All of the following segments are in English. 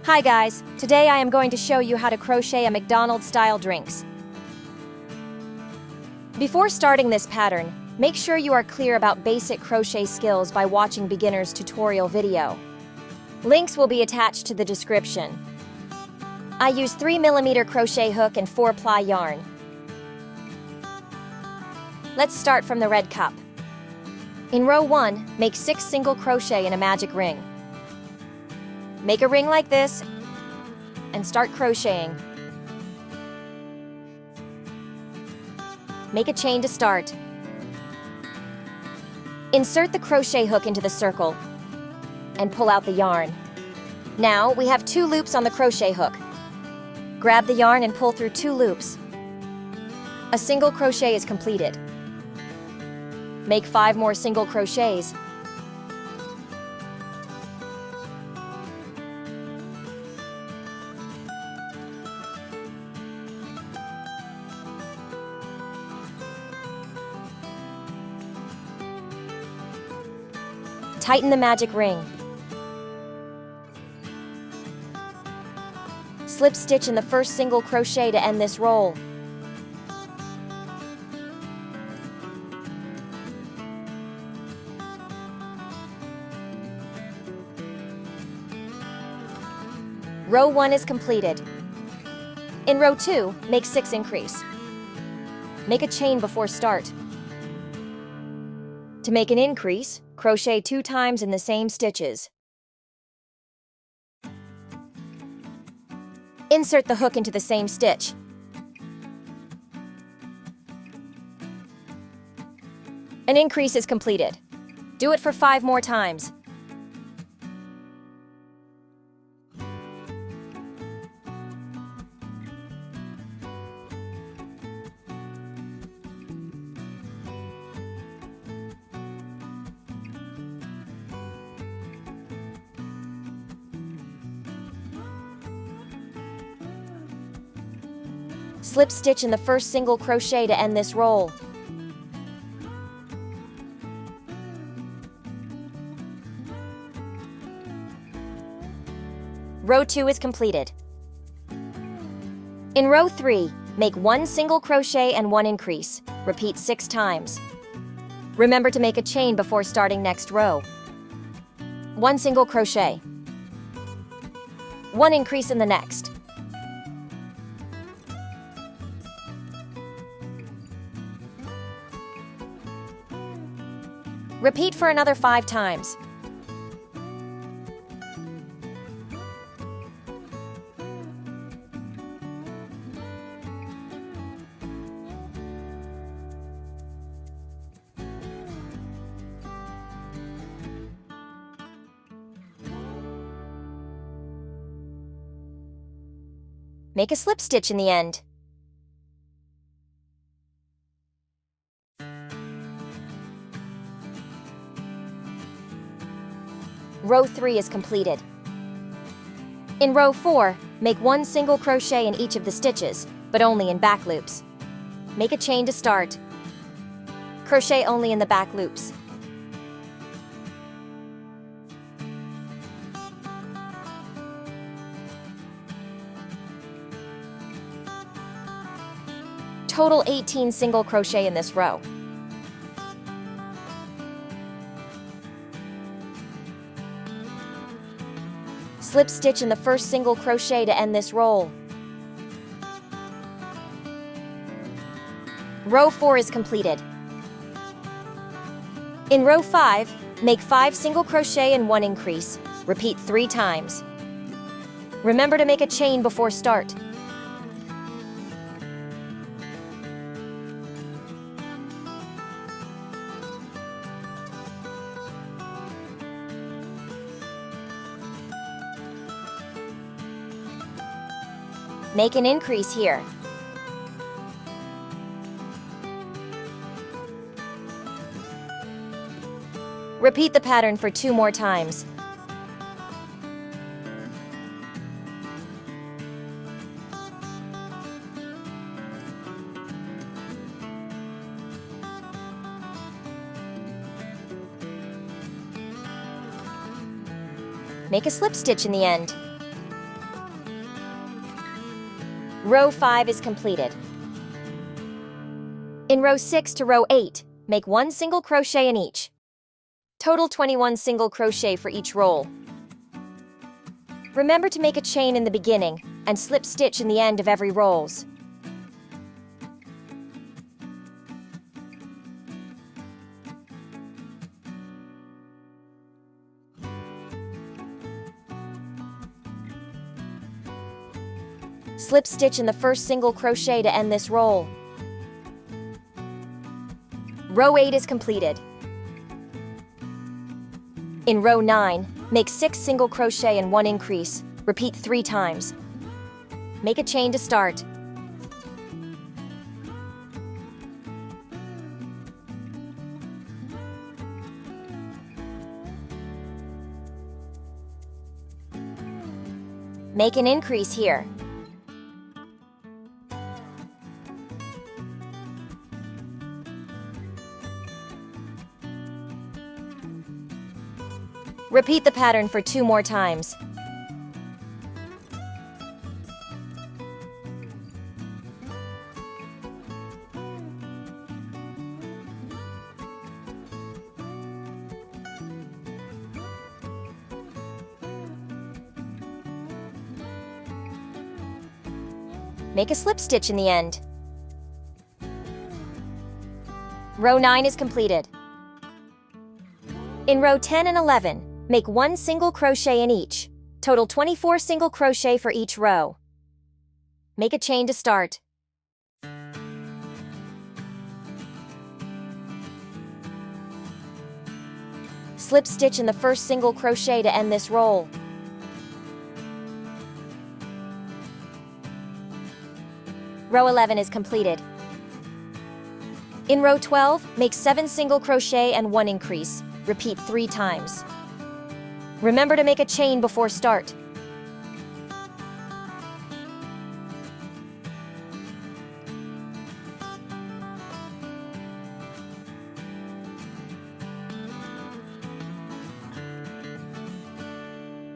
Hi guys, today I am going to show you how to crochet a McDonald's-style drinks. Before starting this pattern, make sure you are clear about basic crochet skills by watching beginner's tutorial video. Links will be attached to the description. I use 3mm crochet hook and 4-ply yarn. Let's start from the red cup. In row 1, make 6 single crochet in a magic ring. Make a ring like this and start crocheting. Make a chain to start. Insert the crochet hook into the circle and pull out the yarn. Now we have 2 loops on the crochet hook. Grab the yarn and pull through 2 loops. A single crochet is completed. Make 5 more single crochets. Tighten the magic ring. Slip stitch in the first single crochet to end this roll. Row 1 is completed. In row 2, make 6 increase. Make a chain before start. To make an increase, crochet 2 times in the same stitches. Insert the hook into the same stitch. An increase is completed. Do it for 5 more times. Slip stitch in the first single crochet to end this roll. Row 2 is completed. In row 3, make 1 single crochet and 1 increase. Repeat 6 times. Remember to make a chain before starting next row. 1 single crochet. 1 increase in the next. Repeat for another 5 times. Make a slip stitch in the end. Row 3 is completed. In row 4, make 1 single crochet in each of the stitches, but only in back loops. Make a chain to start. Crochet only in the back loops. Total 18 single crochet in this row. Slip stitch in the first single crochet to end this roll. Row 4 is completed. In row 5, make 5 single crochet and 1 increase. Repeat 3 times. Remember to make a chain before start. Make an increase here. Repeat the pattern for 2 more times. Make a slip stitch in the end. Row 5 is completed. In row 6 to row 8, make 1 single crochet in each. Total 21 single crochet for each roll. Remember to make a chain in the beginning and slip stitch in the end of every rolls. Slip stitch in the first single crochet to end this roll. Row 8 is completed. In row 9, make 6 single crochet and 1 increase. Repeat 3 times. Make a chain to start. Make an increase here. Repeat the pattern for 2 more times. Make a slip stitch in the end. Row 9 is completed. In row 10 and 11, make 1 single crochet in each. Total 24 single crochet for each row. Make a chain to start. Slip stitch in the first single crochet to end this roll. Row 11 is completed. In row 12, make 7 single crochet and 1 increase. Repeat 3 times. Remember to make a chain before start.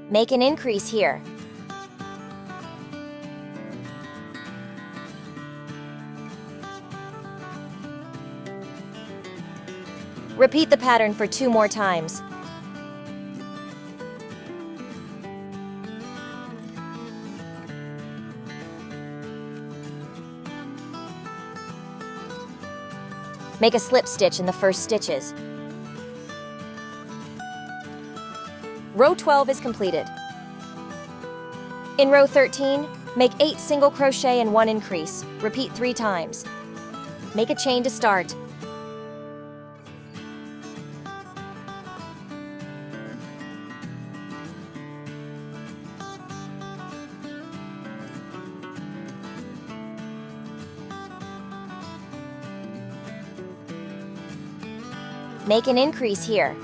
Make an increase here. Repeat the pattern for 2 more times. Make a slip stitch in the first stitches. Row 12 is completed. In row 13, make 8 single crochet and 1 increase. Repeat 3 times. Make a chain to start. Make an increase here.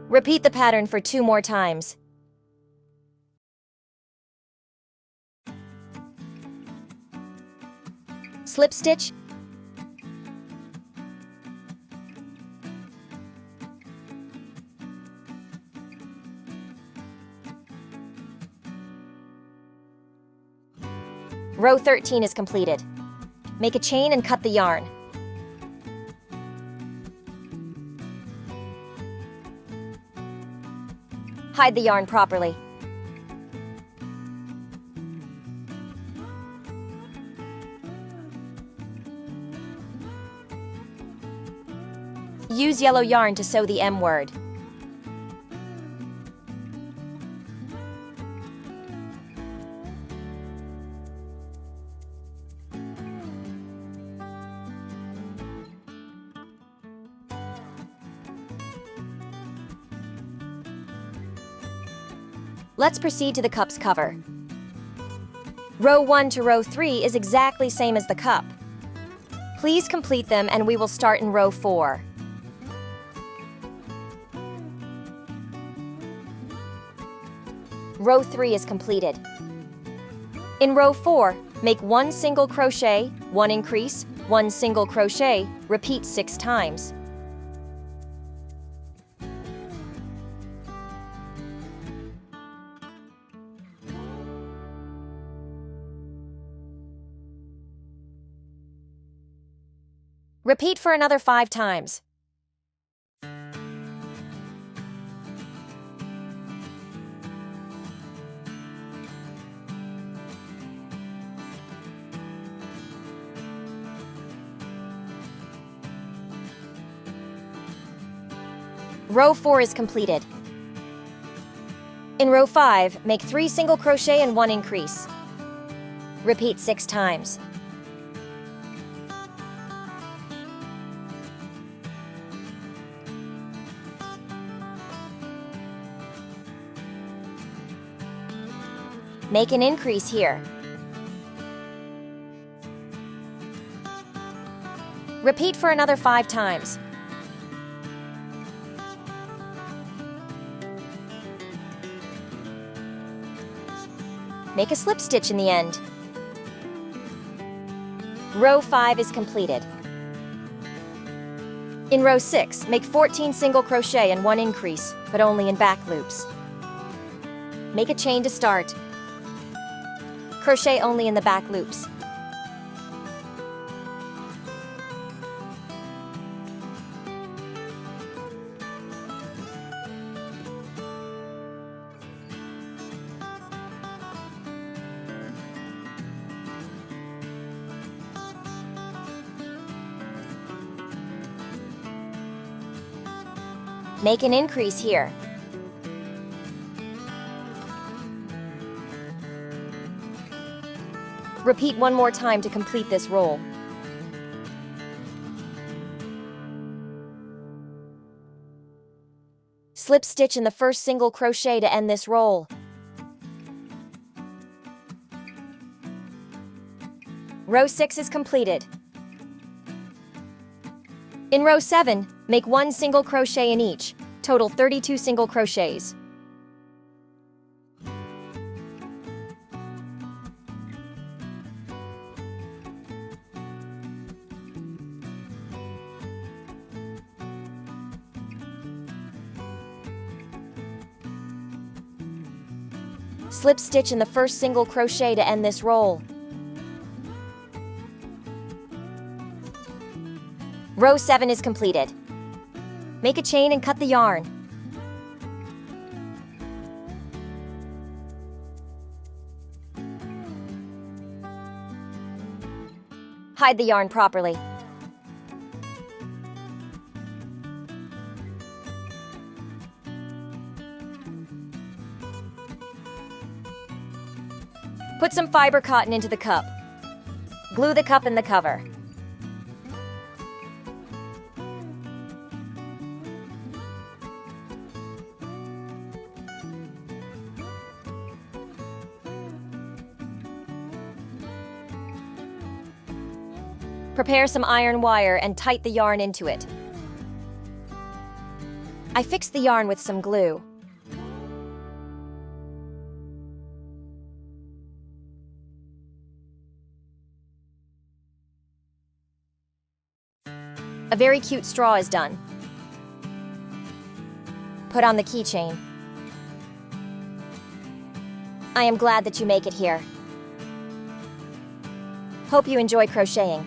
Repeat the pattern for 2 more times. Slip stitch. Row 13 is completed. Make a chain and cut the yarn. Hide the yarn properly. Use yellow yarn to sew the M word. Let's proceed to the cup's cover. Row 1 to row 3 is exactly same as the cup. Please complete them and we will start in row 4. Row 3 is completed. In row 4, make 1 single crochet, 1 increase, 1 single crochet, repeat 6 times. Repeat for another 5 times. Row 4 is completed. In row 5, make 3 single crochet and 1 increase. Repeat 6 times. Make an increase here. Repeat for another 5 times. Make a slip stitch in the end. Row 5 is completed. In row 6, make 14 single crochet and 1 increase, but only in back loops. Make a chain to start. Crochet only in the back loops. Make an increase here. Repeat one more time to complete this roll. Slip stitch in the first single crochet to end this roll. Row 6 is completed. In row 7, make 1 single crochet in each, total 32 single crochets. Slip stitch in the first single crochet to end this roll. Row 7 is completed. Make a chain and cut the yarn. Hide the yarn properly. Put some fiber cotton into the cup. Glue the cup in the cover. Prepare some iron wire and tight the yarn into it. I fixed the yarn with some glue. A very cute straw is done. Put on the keychain. I am glad that you make it here. Hope you enjoy crocheting.